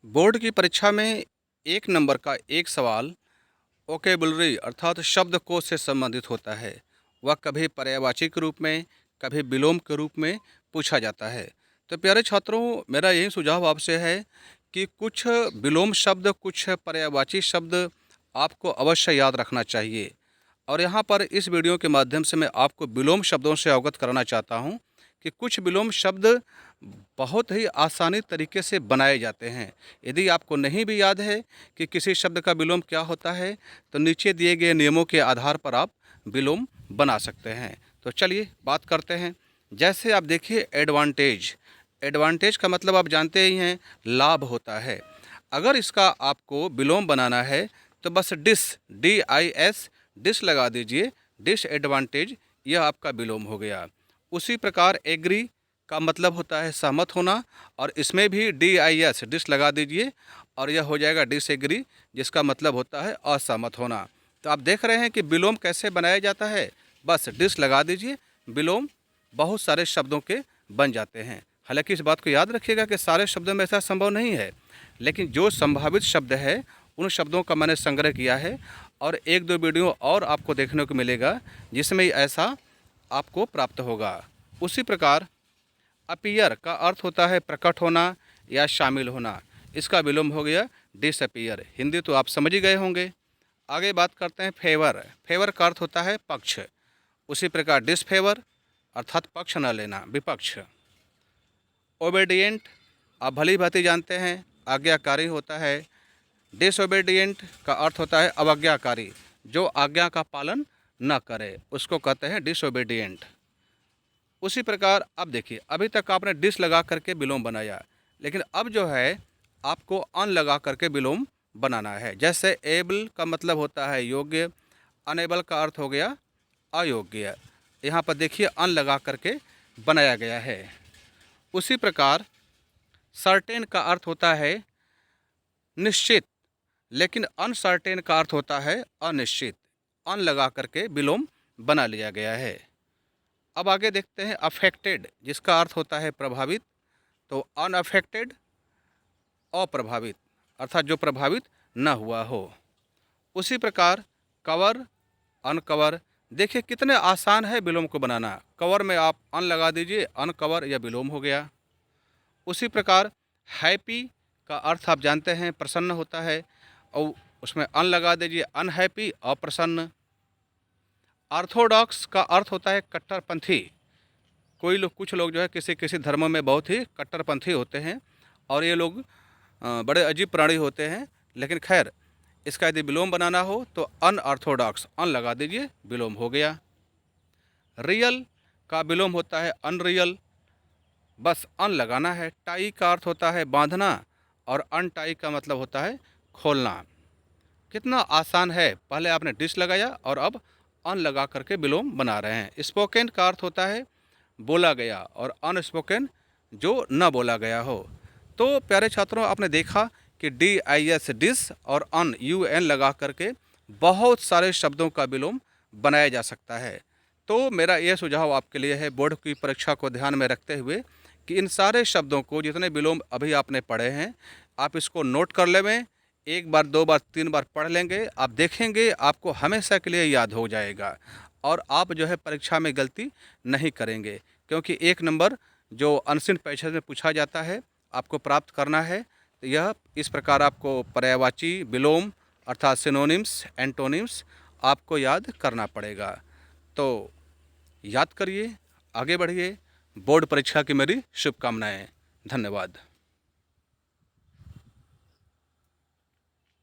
Board की परीक्षा में 1 नंबर का एक सवाल वोकैबुलरी अर्थात शब्दकोश से संबंधित होता है। वह कभी पर्यायवाची के रूप में, कभी विलोम के रूप में पूछा जाता है। तो प्यारे छात्रों, मेरा यही सुझाव आपसे है कि कुछ विलोम शब्द, कुछ पर्यायवाची शब्द आपको अवश्य याद रखना चाहिए। और यहाँ पर इस वीडियो के माध्यम से मैं आपको विलोम शब्दों से अवगत कराना चाहता हूँ कि कुछ विलोम शब्द बहुत ही आसानी तरीके से बनाए जाते हैं। यदि आपको नहीं भी याद है कि किसी शब्द का विलोम क्या होता है, तो नीचे दिए गए नियमों के आधार पर आप विलोम बना सकते हैं। तो चलिए बात करते हैं। जैसे आप देखिए एडवांटेज। एडवांटेज का मतलब आप जानते ही हैं, लाभ होता है। अगर इसका आपको विलोम बनाना है तो बस DIS डिस लगा दीजिए, डिसएडवांटेज, यह आपका विलोम हो गया। उसी प्रकार एग्री का मतलब होता है सहमत होना, और इसमें भी DIS डिस लगा दीजिए और यह हो जाएगा डिसएग्री, जिसका मतलब होता है असहमत होना। तो आप देख रहे हैं कि विलोम कैसे बनाया जाता है। बस डिस लगा दीजिए, विलोम बहुत सारे शब्दों के बन जाते हैं। हालांकि इस बात को याद रखिएगा कि सारे शब्दों में ऐसा संभव नहीं है, लेकिन जो संभावित शब्द है उन शब्दों का मैंने संग्रह किया है, और 1-2 वीडियो और आपको देखने को मिलेगा जिसमें ऐसा आपको प्राप्त होगा। उसी प्रकार अपीयर का अर्थ होता है प्रकट होना या शामिल होना। इसका विलोम हो गया डिसअपीयर। हिंदी तो आप समझ ही गए होंगे। आगे बात करते हैं फेवर। फेवर का अर्थ होता है पक्ष। उसी प्रकार डिसफेवर अर्थात पक्ष न लेना, विपक्ष। ओबेडिएंट आप भली भांति जानते हैं, आज्ञाकारी होता है। डिसओबेडिएंट का अर्थ होता है अवज्ञाकारी, जो आज्ञा का पालन न करे, उसको कहते हैं डिसओबेडिएंट। उसी प्रकार अब देखिए, अभी तक आपने डिस लगा करके विलोम बनाया, लेकिन अब जो है आपको अन लगा करके विलोम बनाना है। जैसे एबल का मतलब होता है योग्य, अनेबल का अर्थ हो गया अयोग्य। यहाँ पर देखिए अन लगा करके बनाया गया है। उसी प्रकार सर्टेन का अर्थ होता है निश्चित, लेकिन अनसर्टेन का अर्थ होता है अनिश्चित। अन लगा करके विलोम बना लिया गया है। अब आगे देखते हैं अफेक्टेड, जिसका अर्थ होता है प्रभावित। तो अनअफेक्टेड अप्रभावित, अर्थात जो प्रभावित न हुआ हो। उसी प्रकार कवर, अनकवर। देखिए कितने आसान है विलोम को बनाना। कवर में आप अन लगा दीजिए, अनकवर या विलोम हो गया। उसी प्रकार हैप्पी का अर्थ आप जानते हैं प्रसन्न होता है, और उसमें अन लगा दीजिए, अनहैप्पी अप्रसन्न। ऑर्थोडॉक्स का अर्थ होता है कट्टरपंथी। कुछ लोग जो है किसी किसी धर्मों में बहुत ही कट्टरपंथी होते हैं, और ये लोग बड़े अजीब प्राणी होते हैं। लेकिन खैर, इसका यदि विलोम बनाना हो तो अनऑर्थोडॉक्स, अन लगा दीजिए, विलोम हो गया। रियल का विलोम होता है अनरियल, बस अन लगाना है। टाई का अर्थ होता है बांधना, और अनटाई का मतलब होता है खोलना। कितना आसान है, पहले आपने डिस लगाया और अब अन लगा करके विलोम बना रहे हैं। स्पोकन का अर्थ होता है बोला गया, और अनस्पोकन जो न बोला गया हो। तो प्यारे छात्रों, आपने देखा कि DIS डिस और UN लगा करके बहुत सारे शब्दों का विलोम बनाया जा सकता है। तो मेरा यह सुझाव आपके लिए है, बोर्ड की परीक्षा को ध्यान में रखते हुए, कि इन सारे शब्दों को, जितने विलोम अभी आपने पढ़े हैं, आप इसको नोट कर लें। 1 बार 2 बार 3 बार पढ़ लेंगे, आप देखेंगे आपको हमेशा के लिए याद हो जाएगा, और आप जो है परीक्षा में गलती नहीं करेंगे। क्योंकि 1 नंबर जो अनसिन पैसेज में पूछा जाता है, आपको प्राप्त करना है। तो यह इस प्रकार आपको पर्यायवाची, विलोम अर्थात सिनोनिम्स, एंटोनिम्स आपको याद करना पड़ेगा। तो याद करिए, आगे बढ़िए। बोर्ड परीक्षा की मेरी शुभकामनाएं। धन्यवाद।